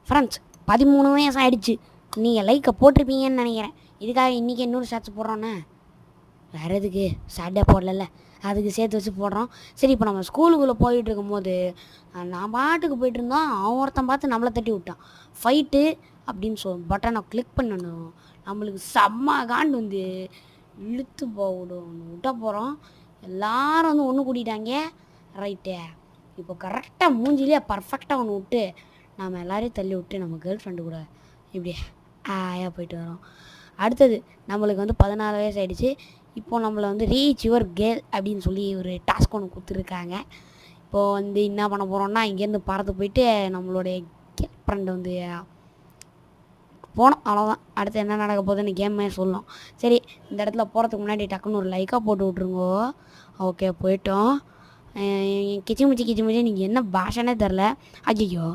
Friends 13 வயசு ஆகிடுச்சு. நீங்கள் லைக்கை போட்டிருப்பீங்கன்னு நினைக்கிறேன். இதுக்காக இன்றைக்கி இன்னொரு ஷார்ட்ஸ் போடுறோன்னே. வேறு எதுக்கு சாட்டே போடல, அதுக்கு சேர்த்து வச்சு போடுறோம். சரி, இப்போ நம்ம ஸ்கூலுக்குள்ளே போயிட்டு இருக்கும்போது நான் பாட்டுக்கு போயிட்டு இருந்தோம். அவன் ஒருத்தன் பார்த்து நம்மளை தட்டி விட்டான். ஃபைட்டு அப்படின்னு பட்டனை கிளிக் பண்ணணும். நம்மளுக்கு செம்ம காண்டு வந்து இழுத்து போவிடும் விட்ட போகிறோம். எல்லோரும் வந்து ஒன்று கூட்டிட்டாங்க. ரைட்டு, இப்போ கரெக்டாக மூஞ்சிலே பர்ஃபெக்டாக ஒன்று விட்டு நம்ம எல்லோரையும் தள்ளி விட்டு நம்ம கேர்ள் ஃப்ரெண்டு கூட இப்படி ஆயா போயிட்டு வரோம். அடுத்தது நம்மளுக்கு வந்து 14 வயசு ஆகிடுச்சு. இப்போது நம்மளை வந்து ரீச் யுவர் கேர்ள் அப்படின்னு சொல்லி ஒரு டாஸ்க் ஒன்று கொடுத்துருக்காங்க. இப்போது வந்து என்ன பண்ண போகிறோம்னா, இங்கேருந்து பறந்து போயிட்டு நம்மளுடைய கேர்ள் ஃப்ரெண்டு வந்து போனோம். அவ்வளோதான். அடுத்து என்ன நடக்க போகுதுன்னு கேமே சொல்லணும். சரி, இந்த இடத்துல போகிறதுக்கு முன்னாடி டக்குன்னு ஒரு லைக்காக போட்டு விட்ருங்கோ. ஓகே, போயிட்டோம். கிச்சிமுச்சி நீங்கள் என்ன பாஷனே தெரில. ஐயோ,